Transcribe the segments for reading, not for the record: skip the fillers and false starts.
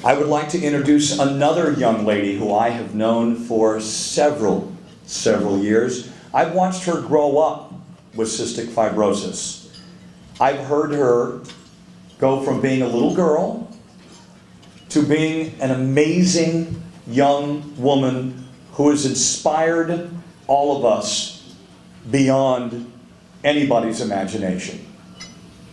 I would like to introduce another young lady who I have known for several years. I've watched her grow up with cystic fibrosis. I've heard her go from being a little girl to being an amazing young woman who has inspired all of us beyond anybody's imagination.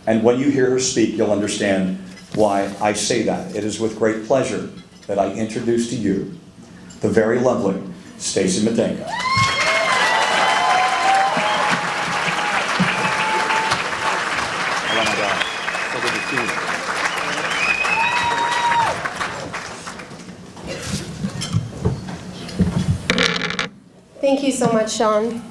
And when you hear her speak, you'll understand why I say that. It is with great pleasure that I introduce to you the very lovely Stacey Matenga. Thank you so much, Sean.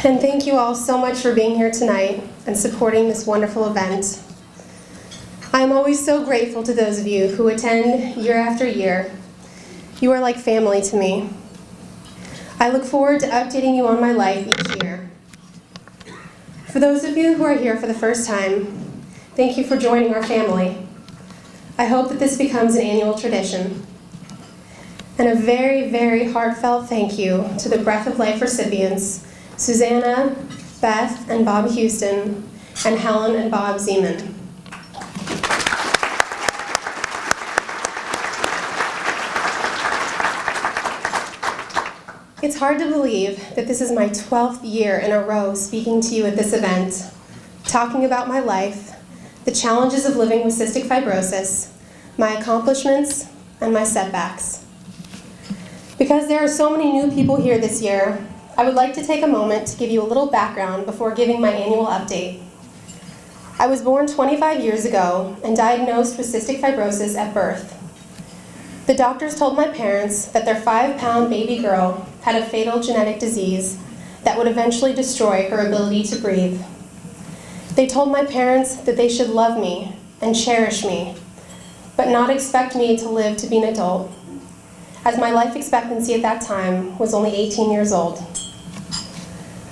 And thank you all so much for being here tonight and supporting this wonderful event. I am always so grateful to those of you who attend year after year. You are like family to me. I look forward to updating you on my life each year. For those of you who are here for the first time, thank you for joining our family. I hope that this becomes an annual tradition. And a very, very heartfelt thank you to the Breath of Life recipients, Susanna, Beth, and Bob Houston, and Helen and Bob Zeman. It's hard to believe that this is my 12th year in a row speaking to you at this event, talking about my life, the challenges of living with cystic fibrosis, my accomplishments, and my setbacks. Because there are so many new people here this year, I would like to take a moment to give you a little background before giving my annual update. I was born 25 years ago and diagnosed with cystic fibrosis at birth. The doctors told my parents that their 5-pound baby girl had a fatal genetic disease that would eventually destroy her ability to breathe. They told my parents that they should love me and cherish me, but not expect me to live to be an adult, as my life expectancy at that time was only 18 years old.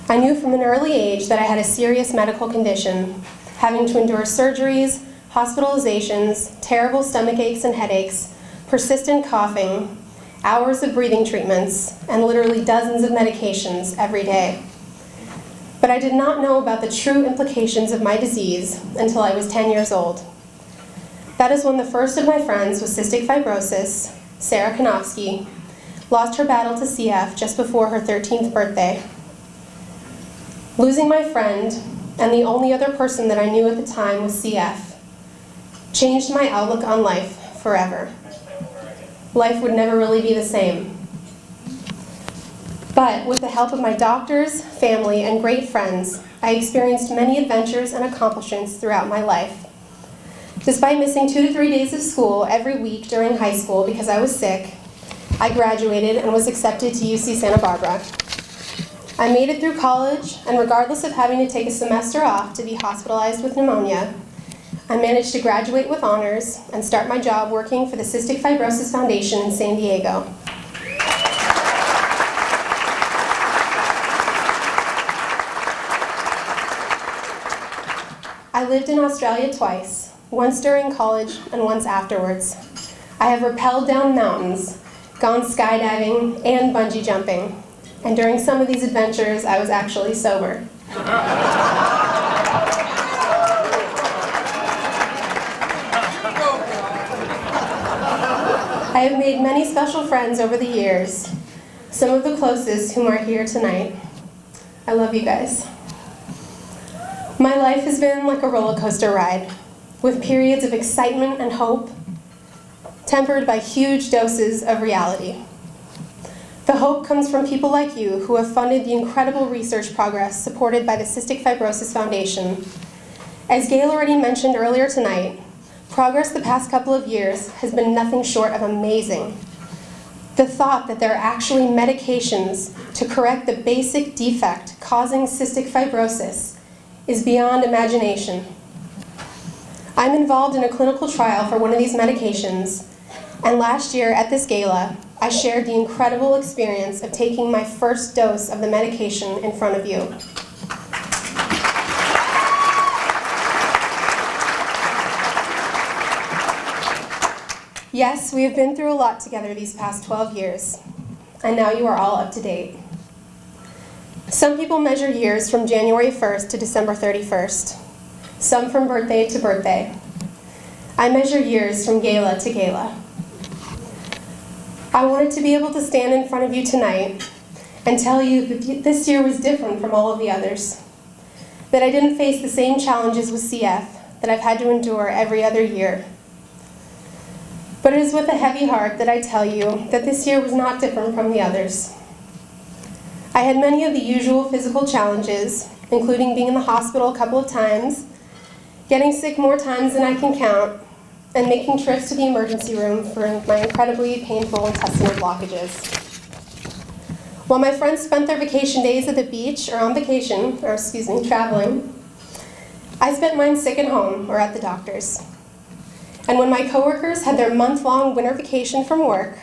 I knew from an early age that I had a serious medical condition, having to endure surgeries, hospitalizations, terrible stomach aches and headaches, persistent coughing, hours of breathing treatments, and literally dozens of medications every day. But I did not know about the true implications of my disease until I was 10 years old. That is when the first of my friends with cystic fibrosis, Sarah Konofsky, lost her battle to CF just before her 13th birthday. Losing my friend, and the only other person that I knew at the time with CF, changed my outlook on life forever. Life would never really be the same. But with the help of my doctors, family, and great friends, I experienced many adventures and accomplishments throughout my life. Despite missing 2 to 3 days of school every week during high school because I was sick, I graduated and was accepted to UC Santa Barbara. I made it through college, and regardless of having to take a semester off to be hospitalized with pneumonia, I managed to graduate with honors and start my job working for the Cystic Fibrosis Foundation in San Diego. I lived in Australia twice, once during college and once afterwards. I have rappelled down mountains, gone skydiving, and bungee jumping. And during some of these adventures, I was actually sober. I have made many special friends over the years, some of the closest whom are here tonight. I love you guys. My life has been like a roller coaster ride, with periods of excitement and hope, tempered by huge doses of reality. The hope comes from people like you who have funded the incredible research progress supported by the Cystic Fibrosis Foundation. As Gail already mentioned earlier tonight, progress the past couple of years has been nothing short of amazing. The thought that there are actually medications to correct the basic defect causing cystic fibrosis is beyond imagination. I'm involved in a clinical trial for one of these medications, and last year at this gala, I shared the incredible experience of taking my first dose of the medication in front of you. Yes, we have been through a lot together these past 12 years, and now you are all up to date. Some people measure years from January 1st to December 31st, some from birthday to birthday. I measure years from gala to gala. I wanted to be able to stand in front of you tonight and tell you that this year was different from all of the others, that I didn't face the same challenges with CF that I've had to endure every other year. But it is with a heavy heart that I tell you that this year was not different from the others. I had many of the usual physical challenges, including being in the hospital a couple of times, getting sick more times than I can count, and making trips to the emergency room for my incredibly painful intestinal blockages. While my friends spent their vacation days at the beach or on vacation, traveling, I spent mine sick at home or at the doctor's. And when my coworkers had their month-long winter vacation from work,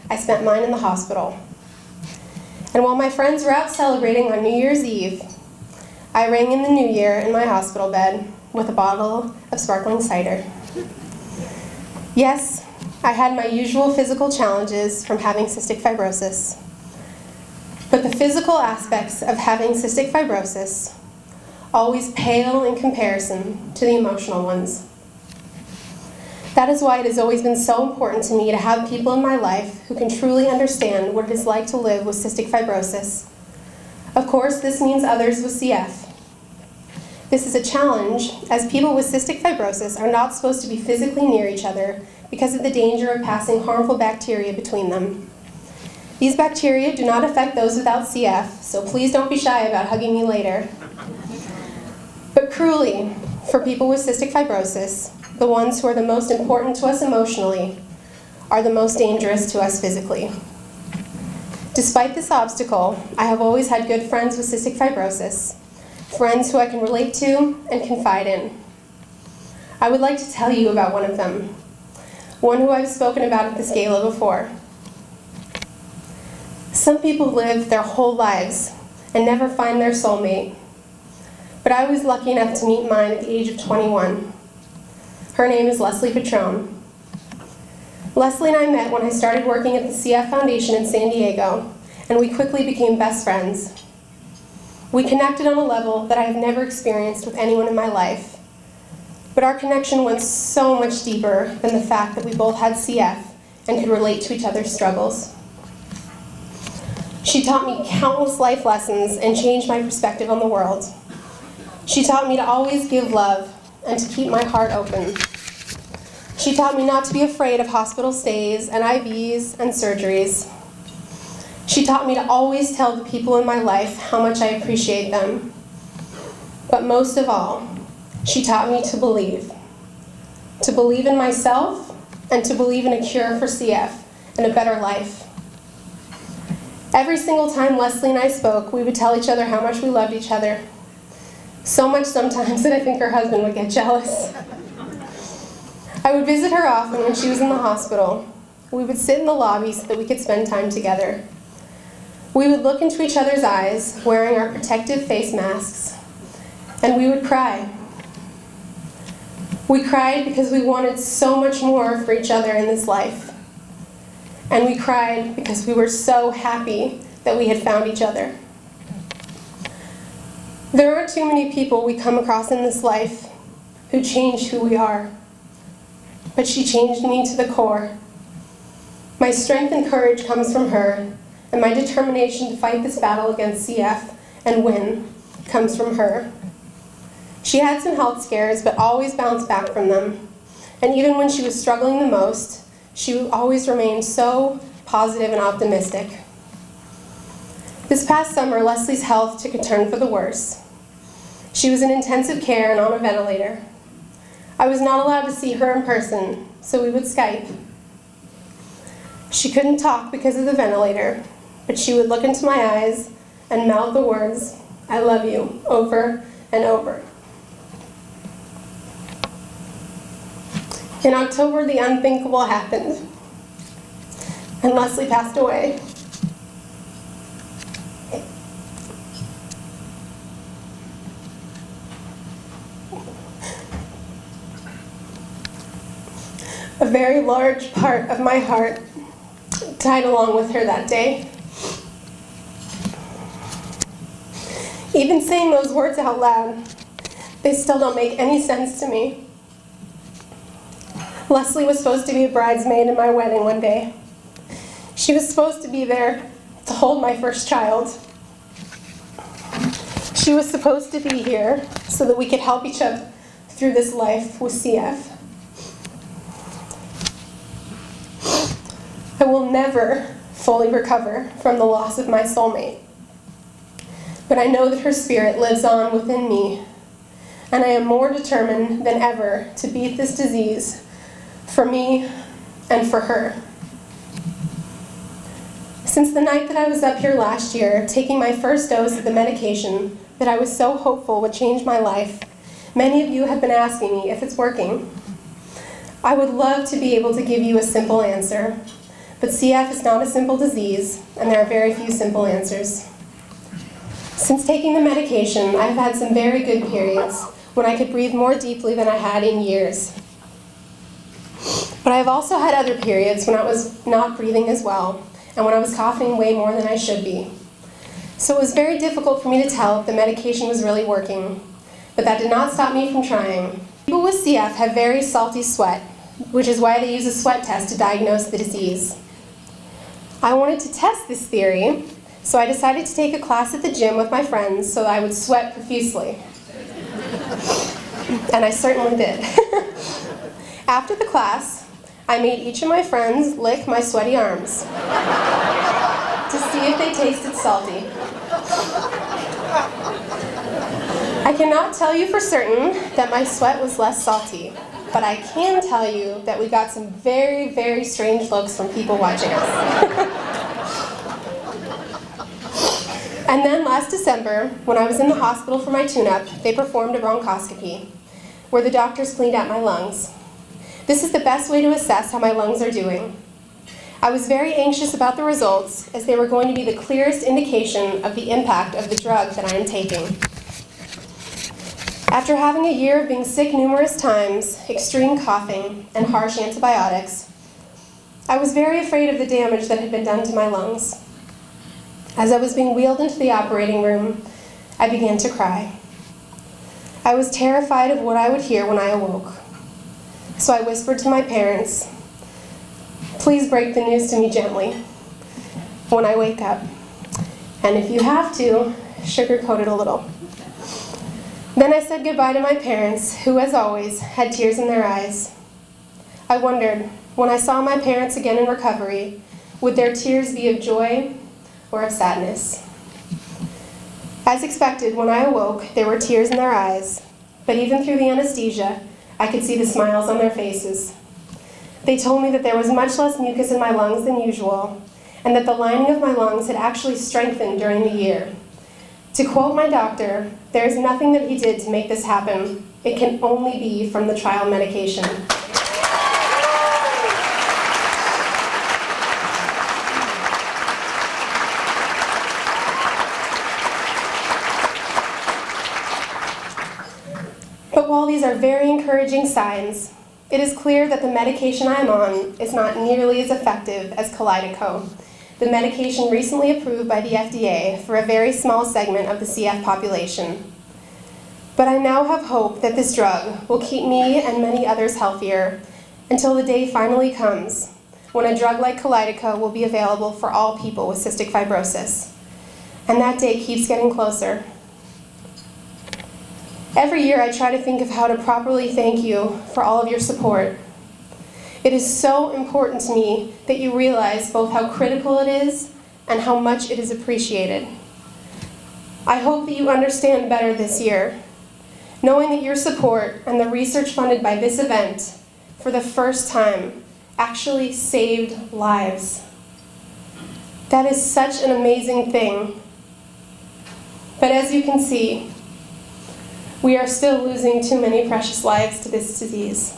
I spent mine in the hospital. And while my friends were out celebrating on New Year's Eve, I rang in the new year in my hospital bed with a bottle of sparkling cider. Yes, I had my usual physical challenges from having cystic fibrosis. But the physical aspects of having cystic fibrosis always pale in comparison to the emotional ones. That is why it has always been so important to me to have people in my life who can truly understand what it is like to live with cystic fibrosis. Of course, this means others with CF. This is a challenge, as people with cystic fibrosis are not supposed to be physically near each other because of the danger of passing harmful bacteria between them. These bacteria do not affect those without CF, so please don't be shy about hugging me later. But cruelly, for people with cystic fibrosis, the ones who are the most important to us emotionally are the most dangerous to us physically. Despite this obstacle, I have always had good friends with cystic fibrosis, friends who I can relate to and confide in. I would like to tell you about one of them, one who I've spoken about at this gala before. Some people live their whole lives and never find their soulmate, but I was lucky enough to meet mine at the age of 21. Her name is Leslie Patron. Leslie and I met when I started working at the CF Foundation in San Diego, and we quickly became best friends. We connected on a level that I have never experienced with anyone in my life, but our connection went so much deeper than the fact that we both had CF and could relate to each other's struggles. She taught me countless life lessons and changed my perspective on the world. She taught me to always give love and to keep my heart open. She taught me not to be afraid of hospital stays and IVs and surgeries. She taught me to always tell the people in my life how much I appreciate them. But most of all, she taught me to believe in myself and to believe in a cure for CF and a better life. Every single time Leslie and I spoke, we would tell each other how much we loved each other. So much sometimes that I think her husband would get jealous. I would visit her often when she was in the hospital. We would sit in the lobby so that we could spend time together. We would look into each other's eyes, wearing our protective face masks, and we would cry. We cried because we wanted so much more for each other in this life. And we cried because we were so happy that we had found each other. There aren't too many people we come across in this life who change who we are, but she changed me to the core. My strength and courage comes from her, and my determination to fight this battle against CF and win comes from her. She had some health scares, but always bounced back from them. And even when she was struggling the most, she always remained so positive and optimistic. This past summer, Leslie's health took a turn for the worse. She was in intensive care and on a ventilator. I was not allowed to see her in person, so we would Skype. She couldn't talk because of the ventilator, but she would look into my eyes and mouth the words, "I love you," over and over. In October, the unthinkable happened, and Leslie passed away. A very large part of my heart died along with her that day. Even saying those words out loud, they still don't make any sense to me. Leslie was supposed to be a bridesmaid in my wedding one day. She was supposed to be there to hold my first child. She was supposed to be here so that we could help each other through this life with CF. I will never fully recover from the loss of my soulmate, but I know that her spirit lives on within me, and I am more determined than ever to beat this disease for me and for her. Since the night that I was up here last year, taking my first dose of the medication that I was so hopeful would change my life, many of you have been asking me if it's working. I would love to be able to give you a simple answer, but CF is not a simple disease, and there are very few simple answers. Since taking the medication, I've had some very good periods when I could breathe more deeply than I had in years. But I've also had other periods when I was not breathing as well, and when I was coughing way more than I should be. So it was very difficult for me to tell if the medication was really working, but that did not stop me from trying. People with CF have very salty sweat, which is why they use a sweat test to diagnose the disease. I wanted to test this theory, so I decided to take a class at the gym with my friends so that I would sweat profusely. And I certainly did. After the class, I made each of my friends lick my sweaty arms to see if they tasted salty. I cannot tell you for certain that my sweat was less salty, but I can tell you that we got some very, very strange looks from people watching us. And then last December, when I was in the hospital for my tune-up, they performed a bronchoscopy, where the doctors cleaned out my lungs. This is the best way to assess how my lungs are doing. I was very anxious about the results, as they were going to be the clearest indication of the impact of the drug that I am taking. After having a year of being sick numerous times, extreme coughing, and harsh antibiotics, I was very afraid of the damage that had been done to my lungs. As I was being wheeled into the operating room, I began to cry. I was terrified of what I would hear when I awoke. So I whispered to my parents, "Please break the news to me gently when I wake up. And if you have to, sugarcoat it a little." Then I said goodbye to my parents, who, as always, had tears in their eyes. I wondered, when I saw my parents again in recovery, would their tears be of joy or of sadness? As expected, when I awoke, there were tears in their eyes, but even through the anesthesia, I could see the smiles on their faces. They told me that there was much less mucus in my lungs than usual, and that the lining of my lungs had actually strengthened during the year. To quote my doctor, "There is nothing that he did to make this happen. It can only be from the trial medication." But while these are very encouraging signs, it is clear that the medication I am on is not nearly as effective as Kalydeco, the medication recently approved by the FDA for a very small segment of the CF population. But I now have hope that this drug will keep me and many others healthier until the day finally comes when a drug like Kalydeco will be available for all people with cystic fibrosis. And that day keeps getting closer. Every year I try to think of how to properly thank you for all of your support. It is so important to me that you realize both how critical it is and how much it is appreciated. I hope that you understand better this year, knowing that your support and the research funded by this event, for the first time, actually saved lives. That is such an amazing thing. But as you can see, we are still losing too many precious lives to this disease.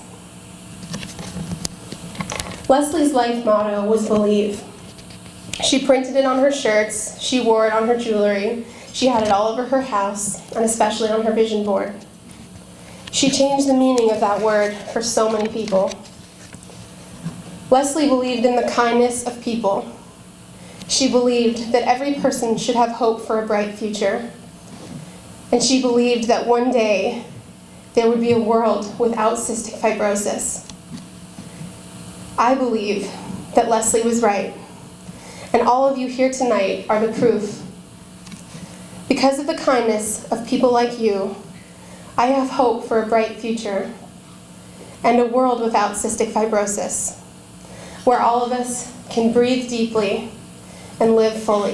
Leslie's life motto was believe. She printed it on her shirts, she wore it on her jewelry, she had it all over her house, and especially on her vision board. She changed the meaning of that word for so many people. Leslie believed in the kindness of people. She believed that every person should have hope for a bright future. And she believed that one day there would be a world without cystic fibrosis. I believe that Leslie was right, and all of you here tonight are the proof. Because of the kindness of people like you, I have hope for a bright future and a world without cystic fibrosis, where all of us can breathe deeply and live fully.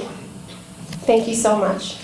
Thank you so much.